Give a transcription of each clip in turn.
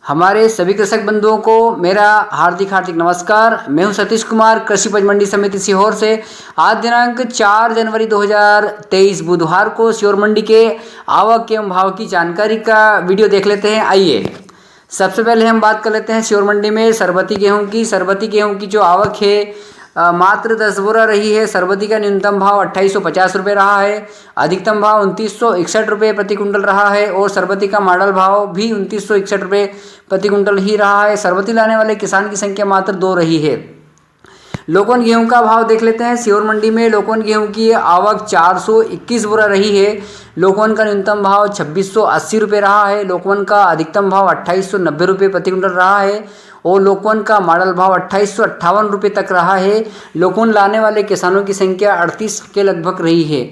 हमारे सभी कृषक बंधुओं को मेरा हार्दिक नमस्कार। मैं हूं सतीश कुमार, कृषि उपज मंडी समिति सीहोर से। आज दिनांक 4 जनवरी 2023 बुधवार को सीहोर मंडी के आवक एवं भाव की जानकारी का वीडियो देख लेते हैं। आइए सबसे पहले हम बात कर लेते हैं सीहोर मंडी में सरबती गेहूं की। सरबती गेहूं की जो आवक है मात्र 10 बोरा रही है। सरबती का न्यूनतम भाव 2850 रुपये रहा है, अधिकतम भाव 2961 रुपये प्रति कुंटल रहा है और सरबती का मॉडल भाव भी 2961 रुपये प्रति कुंटल ही रहा है। सरबती लाने वाले किसान की संख्या मात्र 2 रही है। लोकवन गेहूं का भाव देख लेते हैं। सीहोर मंडी में लोकवन गेहूं की आवक 421 बोरा रही है। लोकवन का न्यूनतम भाव 2680 रुपये रहा है। लोकवन का अधिकतम भाव 2890 रुपये प्रति कुंटल रहा है और लोकवन का मॉडल भाव 2858 रुपये तक रहा है। लोकवन लाने वाले किसानों की संख्या 38 के लगभग रही है।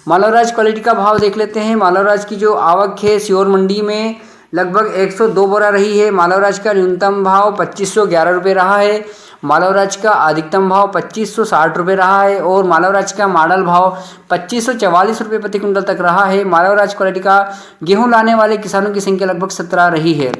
मालवराज क्वालिटी का भाव देख लेते हैं। मालवराज की जो आवक है सीहोर मंडी में लगभग 102 बोरा रही है। मालवराज का न्यूनतम भाव 2511 रुपये रहा है। मालवराज का अधिकतम भाव 2560 रुपये रहा है और मालवराज का मॉडल भाव 2544 रुपये प्रति कुंटल तक रहा है। मालवराज क्वालिटी का गेहूं लाने वाले किसानों की संख्या लगभग 17 रही है।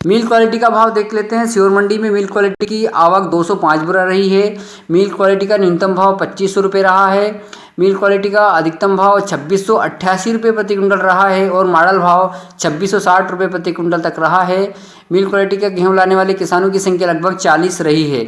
मिल क्वालिटी का भाव देख लेते हैं। सीहोर मंडी में मिल क्वालिटी की आवक 205 बोरा रही है। मिल क्वालिटी का न्यूनतम भाव 2500 रुपये रहा है। मिल क्वालिटी का अधिकतम भाव 2688 रुपये प्रति कुंटल रहा है और मॉडल भाव 2660 रुपये प्रति कुंटल तक रहा है। मिल क्वालिटी का गेहूं लाने वाले किसानों की संख्या लगभग 40 रही है।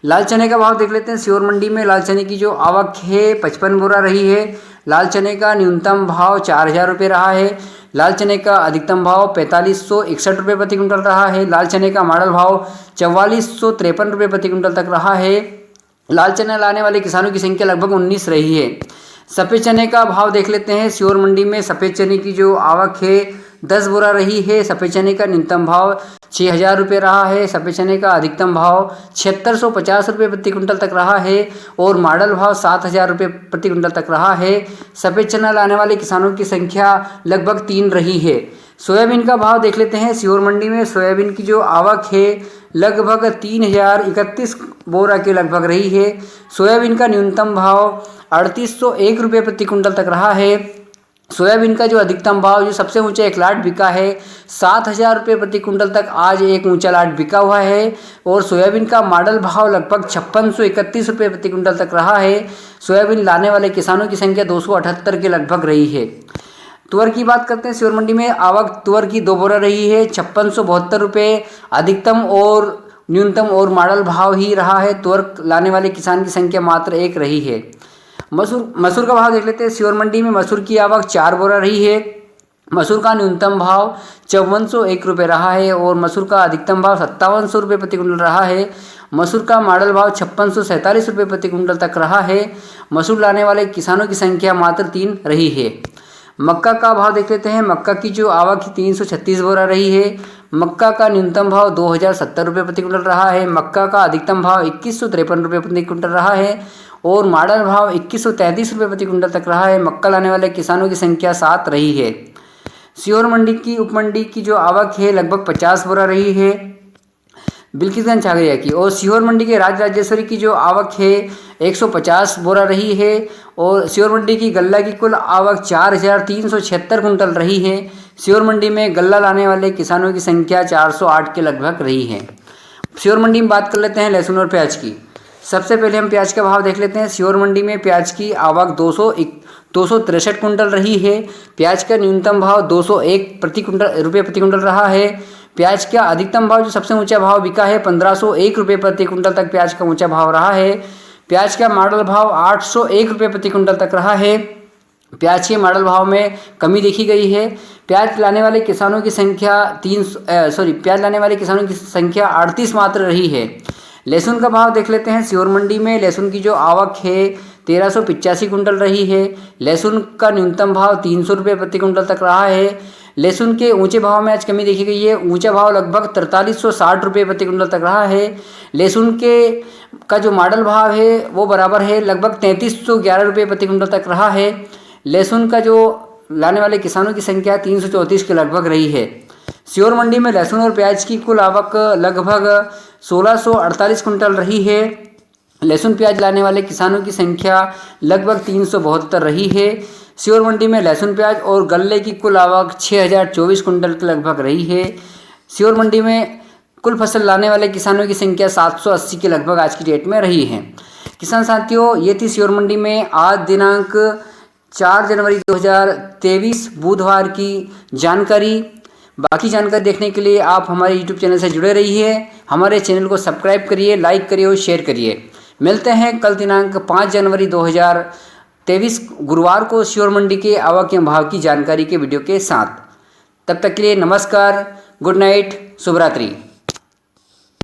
लाल चने का भाव देख लेते हैं। सीहोर मंडी में लाल चने की जो आवक है 55 बोरा रही है। लाल चने का न्यूनतम भाव 4000 रुपये रहा है। लाल चने का अधिकतम भाव 4561 रुपये प्रति कुंटल रहा है। लाल चने का मॉडल भाव 4453 रुपये प्रति कुंटल तक रहा है। लाल चने लाने वाले किसानों की संख्या लगभग 19 रही है। सफ़ेद चने का भाव देख लेते हैं। सीहोर मंडी में सफ़ेद चने की जो आवक है 10 बोरा रही है। सफ़ेद चने का न्यूनतम भाव 6000 रुपये रहा है। सफ़ेद चने का अधिकतम भाव 7650 रुपये प्रति कुंटल तक रहा है और मॉडल भाव 7000 रुपये प्रति कुंटल तक रहा है। सफ़ेद चना लाने वाले किसानों की संख्या लगभग 3 रही है। सोयाबीन का भाव देख लेते हैं। सीहोर मंडी में सोयाबीन की जो आवक है लगभग 3031 बोरा के लगभग रही है। सोयाबीन का न्यूनतम भाव 3801 रुपये प्रति कुंटल तक रहा है। सोयाबीन का जो अधिकतम भाव जो सबसे ऊंचा एक लाट बिका है 7000 रुपये प्रति कुंटल तक आज एक ऊंचा लाट बिका हुआ है और सोयाबीन का मॉडल भाव लगभग 5631 रुपये प्रति कुंटल तक रहा है। सोयाबीन लाने वाले किसानों की संख्या 278 के लगभग रही है। तुअर की बात करते हैं। सीहोर मंडी में आवक तुअर की 2 बोरा रही है। 5672 रुपये अधिकतम और न्यूनतम और मॉडल भाव ही रहा है। तुअर लाने वाले किसान की संख्या मात्र 1 रही है। मसूर का भाव देख लेते हैं। सीहोर मंडी में मसूर की आवक 4 बोरा रही है। मसूर का न्यूनतम भाव 5401 रुपये रहा है और मसूर का अधिकतम भाव 5700 रुपये प्रति कुंटल रहा है। मसूर का मॉडल भाव 5647 रुपये प्रति कुंटल तक रहा है। मसूर लाने वाले किसानों की संख्या मात्र 3 रही है। मक्का का भाव देख लेते हैं। मक्का की जो आवक 336 बोरा रही है। मक्का का न्यूनतम भाव 2070 रुपये प्रति कुंटल रहा है। मक्का का अधिकतम भाव 2153 रुपये प्रति कुंटल रहा है और मॉडल भाव 2133 रुपये प्रति कुंटल तक रहा है। मक्का लाने वाले किसानों की संख्या 7 रही है। सीहोर मंडी की उपमंडी की जो आवक है लगभग 50 बोरा रही है बिल्किसगंज छागरिया की और सीहोर मंडी के राजराजेश्वरी की जो आवक है 150 बोरा रही है और सीहोर मंडी की गल्ला की कुल आवक 4376 कुंटल रही है। सीहोर मंडी में गल्ला लाने वाले किसानों की संख्या 408 के लगभग रही है। सीहोर मंडी में बात कर लेते हैं लहसुन और प्याज की। सबसे पहले हम प्याज का भाव देख लेते हैं। सीहोर मंडी में प्याज की आवक 263 कुंटल रही है। प्याज का न्यूनतम भाव 201 रुपये प्रति कुंटल रहा है। प्याज का अधिकतम भाव जो सबसे ऊंचा भाव बिका है 1501 रुपये प्रति कुंटल तक प्याज का ऊंचा भाव रहा है। प्याज का मॉडल भाव 801 रुपये प्रति कुंटल तक रहा है। प्याज के मॉडल भाव में कमी देखी गई है। प्याज लाने वाले किसानों की संख्या प्याज लाने वाले किसानों की संख्या 38 मात्र रही है। लहसुन का भाव देख लेते हैं। सीहोर मंडी में लहसुन की जो आवक है 1385 कुंटल रही है। लहसुन का न्यूनतम भाव 300 रुपये प्रति कुंटल तक रहा है। लहसुन के ऊंचे भाव में आज कमी देखी गई है। ऊंचा भाव लगभग 4360 रुपये प्रति कुंटल तक रहा है। लहसुन के का जो मॉडल भाव है वो बराबर है लगभग 3311 रुपये प्रति कुंटल तक रहा है। लहसुन का जो लाने वाले किसानों की संख्या 334 के लगभग रही है। सीहोर मंडी में लहसुन और प्याज की कुल आवक लगभग 1648 कुंटल रही है। लहसुन प्याज लाने वाले किसानों की संख्या लगभग 372 रही है। सीहोर मंडी में लहसुन प्याज और गल्ले की कुल आवक 6024 कुंटल के लगभग रही है। सीहोर मंडी में कुल फसल लाने वाले किसानों की संख्या 780 के लगभग आज की डेट में रही है। किसान साथियों, ये थी सीहोर मंडी में आज दिनांक 4 जनवरी 2023 बुधवार की जानकारी। बाकी जानकारी देखने के लिए आप हमारे यूट्यूब चैनल से जुड़े रहिए। हमारे चैनल को सब्सक्राइब करिए, लाइक करिए और शेयर करिए। मिलते हैं कल दिनांक 5 जनवरी 2023 गुरुवार को सीहोर मंडी के आवक एवं भाव की जानकारी के वीडियो के साथ। तब तक के लिए नमस्कार, गुड नाइट, शुभ रात्रि।